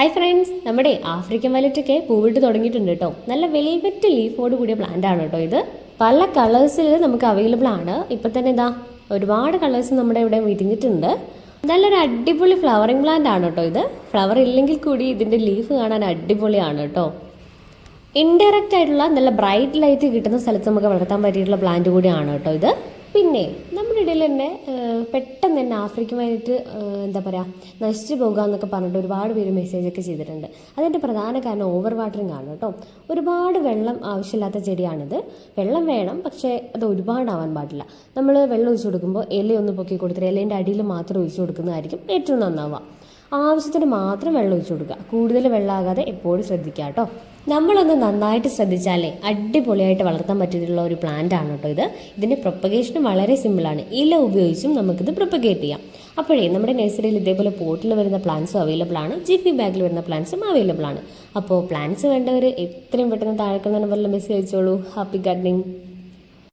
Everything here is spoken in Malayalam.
ഹായ് ഫ്രണ്ട്സ്, നമ്മുടെ ആഫ്രിക്കൻ വയലറ്റൊക്കെ പൂവിട്ട് തുടങ്ങിയിട്ടുണ്ട് കേട്ടോ. നല്ല വെൽവെറ്റ് ലീഫോട് കൂടിയ പ്ലാന്റ് ആണ് കേട്ടോ ഇത്. പല കളേഴ്സിൽ നമുക്ക് അവൈലബിൾ ആണ്. ഇപ്പം തന്നെ ഇതാ ഒരുപാട് കളേഴ്സ് നമ്മുടെ ഇവിടെ വിരിഞ്ഞിട്ടുണ്ട്. നല്ലൊരു അടിപൊളി ഫ്ലവറിങ് പ്ലാന്റ് ആണ് കേട്ടോ ഇത്. ഫ്ലവർ ഇല്ലെങ്കിൽ കൂടി ഇതിൻ്റെ ലീഫ് കാണാൻ അടിപൊളിയാണ് കേട്ടോ. ഇൻഡയറക്റ്റ് ആയിട്ടുള്ള നല്ല ബ്രൈറ്റ് ലൈറ്റ് കിട്ടുന്ന സ്ഥലത്ത് നമുക്ക് വളർത്താൻ പറ്റിയിട്ടുള്ള പ്ലാന്റ് കൂടിയാണ് കേട്ടോ ഇത്. പിന്നെ നമ്മുടെ ഇടയിൽ തന്നെ പെട്ടെന്ന് തന്നെ ആഫ്രിക്കൻ വയലറ്റ് എന്താ പറയുക നശിച്ചു പോകുക എന്നൊക്കെ പറഞ്ഞിട്ട് ഒരുപാട് പേര് മെസ്സേജൊക്കെ ചെയ്തിട്ടുണ്ട്. അതിൻ്റെ പ്രധാന കാരണം ഓവർ വാട്ടറിങ് ആണ് കേട്ടോ. ഒരുപാട് വെള്ളം ആവശ്യമില്ലാത്ത ചെടിയാണിത്. വെള്ളം വേണം, പക്ഷേ അത് ഒരുപാടാവാൻ പാടില്ല. നമ്മൾ വെള്ളം ഒഴിച്ചു കൊടുക്കുമ്പോൾ ഇലയൊന്ന് പൊക്കി കൊടുത്തിട്ട് ഇലേൻ്റെ അടിയിൽ മാത്രം ഒഴിച്ചു കൊടുക്കുന്നതായിരിക്കും ഏറ്റവും നന്നാവുക. ആവശ്യത്തിന് മാത്രം വെള്ളം ഒഴിച്ചു കൊടുക്കുക. കൂടുതൽ വെള്ളമാകാതെ എപ്പോഴും ശ്രദ്ധിക്കുക കേട്ടോ. നമ്മളൊന്ന് നന്നായിട്ട് ശ്രദ്ധിച്ചാലേ അടിപൊളിയായിട്ട് വളർത്താൻ പറ്റിയിട്ടുള്ള ഒരു പ്ലാന്റ് ആണ് കേട്ടോ ഇത്. ഇതിൻ്റെ പ്രൊപ്പഗേഷനും വളരെ സിമ്പിളാണ്. ഇല ഉപയോഗിച്ചും നമുക്കിത് പ്രൊപ്പഗേറ്റ് ചെയ്യാം. അപ്പോഴേ നമ്മുടെ നഴ്സറിയിൽ ഇതേപോലെ പോട്ടിൽ വരുന്ന പ്ലാന്റ്സും അവൈലബിൾ ആണ്, ജിഫി ബാഗിൽ വരുന്ന പ്ലാന്റ്സും അവൈലബിൾ ആണ്. അപ്പോൾ പ്ലാന്റ്സ് വേണ്ടവർ എത്രയും പെട്ടെന്ന് താഴേക്കുന്ന നമ്പറിൽ മെസ്സേജ് അയച്ചോളൂ. Happy gardening.